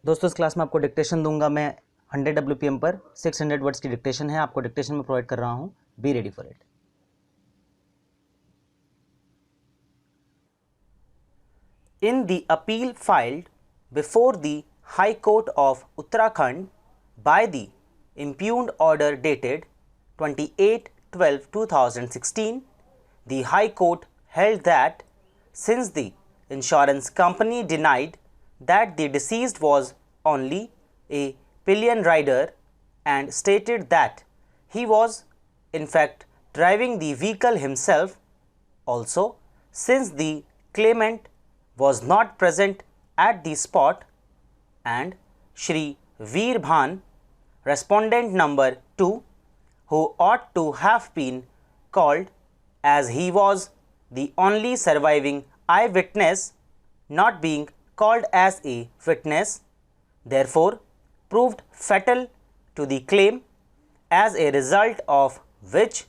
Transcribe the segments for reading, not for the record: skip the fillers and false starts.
दोस्तों इस क्लास में आपको डिक्टेशन दूंगा मैं 100 WPM पर 600 वर्ड्स की डिक्टेशन है, आपको डिक्टेशन में प्रोवाइड कर रहा हूं। Be ready for it. In the appeal filed before the High Court of Uttarakhand by the impugned order dated 28/12/2016, the High Court held that since the insurance company denied that the deceased was only a pillion rider and stated that he was in fact driving the vehicle himself, also since the claimant was not present at the spot and Shri Veer Bhan, respondent number 2, who ought to have been called as he was the only surviving eyewitness, not being called as a witness, therefore proved fatal to the claim, as a result of which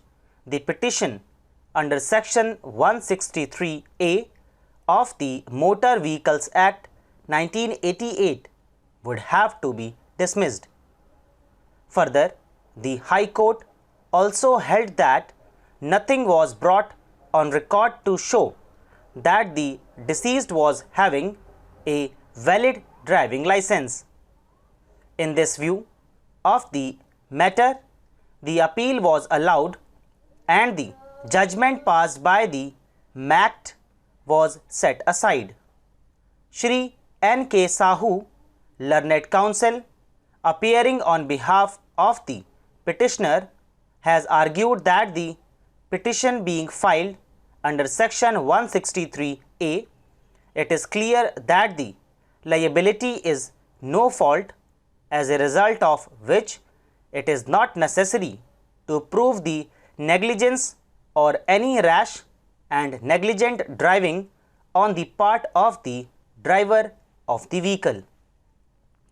the petition under section 163A of the Motor Vehicles Act 1988 would have to be dismissed. Further, the High Court also held that nothing was brought on record to show that the deceased was having a valid driving license. In this view of the matter, the appeal was allowed and the judgment passed by the MACT was set aside. Shri N. K. Sahu, learned counsel, appearing on behalf of the petitioner, has argued that the petition being filed under section 163A, it is clear that the liability is no fault, as a result of which it is not necessary to prove the negligence or any rash and negligent driving on the part of the driver of the vehicle.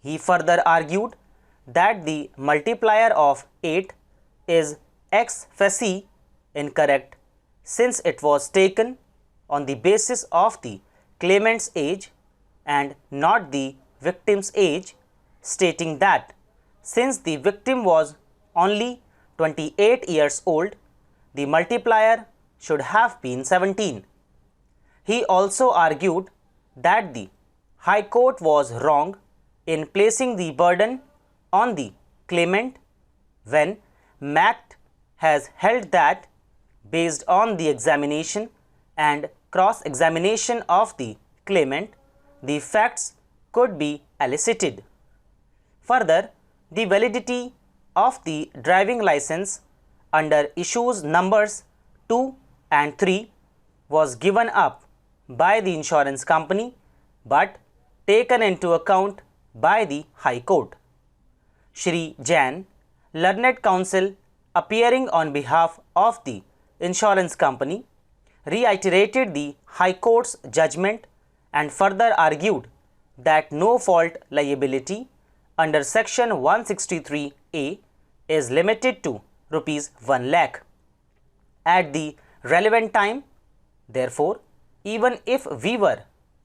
He further argued that the multiplier of 8 is ex facie incorrect, since it was taken on the basis of the claimant's age and not the victim's age, stating that since the victim was only 28 years old, the multiplier should have been 17. He also argued that the High Court was wrong in placing the burden on the claimant when MACT has held that based on the examination and cross-examination of the claimant, the facts could be elicited. Further, the validity of the driving license under issues numbers 2 and 3 was given up by the insurance company but taken into account by the High Court. Shri Jain, learned counsel, appearing on behalf of the insurance company, reiterated the High Court's judgment and further argued that no fault liability under section 163A is limited to rupees 1 lakh at the relevant time. Therefore, even if we were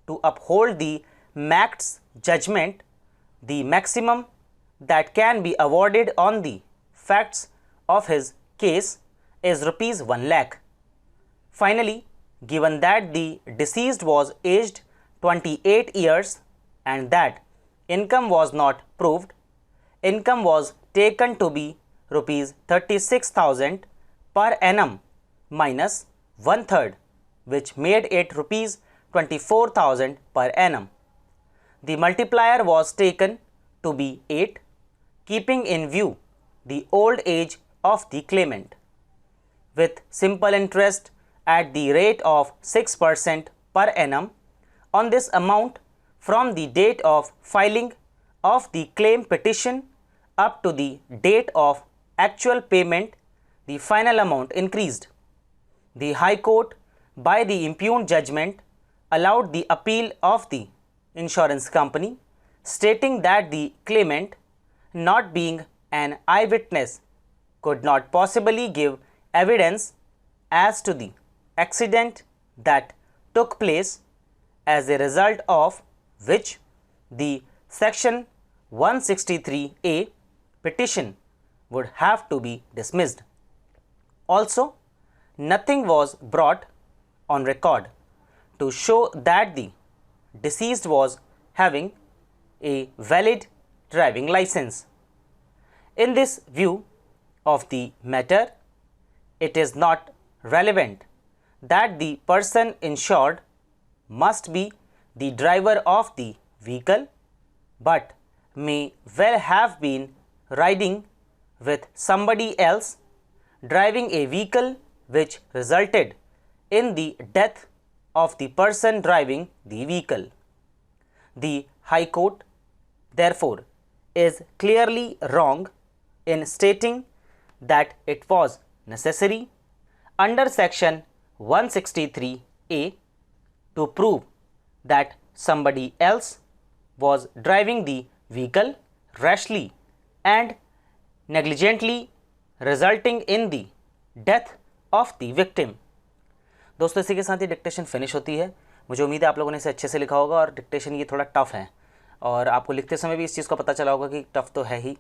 to uphold the MACT's judgment, the maximum that can be awarded on the facts of his case is rupees 1 lakh. Finally, given that the deceased was aged 28 years and that income was not proved, income was taken to be rupees 36,000 per annum minus 1/3, which made it rupees 24,000 per annum. The multiplier was taken to be 8, keeping in view the old age of the claimant. With simple interest at the rate of 6% per annum on this amount from the date of filing of the claim petition up to the date of actual payment, the final amount increased. The High Court, by the impugned judgment, allowed the appeal of the insurance company, stating that the claimant, not being an eyewitness, could not possibly give evidence as to the accident that took place, as a result of which the Section 163A petition would have to be dismissed. Also, nothing was brought on record to show that the deceased was having a valid driving license. In this view of the matter, it is not relevant that the person insured must be the driver of the vehicle, but may well have been riding with somebody else driving a vehicle which resulted in the death of the person driving the vehicle. The High Court, therefore, is clearly wrong in stating that it was necessary under Section 163A to prove that somebody else was driving the vehicle rashly and negligently, resulting in the death of the victim. दोस्तों, इसी के साथ ही dictation finish होती है। मुझे उम्मीद है आप लोगों ने इसे अच्छे से लिखा होगा और डिक्टेशन ये थोड़ा टफ है और आपको लिखते समय भी इस चीज़ का पता चला होगा कि टफ तो है ही।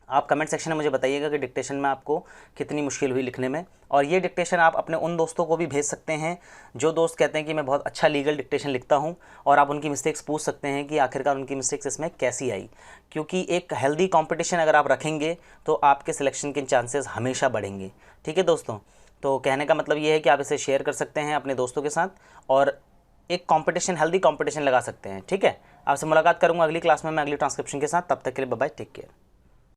आप कमेंट सेक्शन में मुझे बताइएगा कि डिक्टेशन में आपको कितनी मुश्किल हुई लिखने में, और ये डिक्टेशन आप अपने उन दोस्तों को भी भेज सकते हैं जो दोस्त कहते हैं कि मैं बहुत अच्छा लीगल डिक्टेशन लिखता हूं, और आप उनकी मिस्टेक्स पूछ सकते हैं कि आखिरकार उनकी मिस्टेक्स इसमें कैसी आई, क्योंकि एक हेल्दी कंपटीशन अगर आप रखेंगे तो आपके सिलेक्शन के चांसेस हमेशा बढ़ेंगे। ठीक है दोस्तों, तो कहने का मतलब ये है कि आप इसे शेयर कर सकते हैं अपने दोस्तों के साथ और एक कंपटीशन, हेल्दी कंपटीशन लगा सकते हैं। ठीक है, आपसे मुलाकात करूंगा अगली क्लास में मैं अगली ट्रांसक्रिप्शन के साथ। तब तक के लिए बाय बाय, टेक केयर।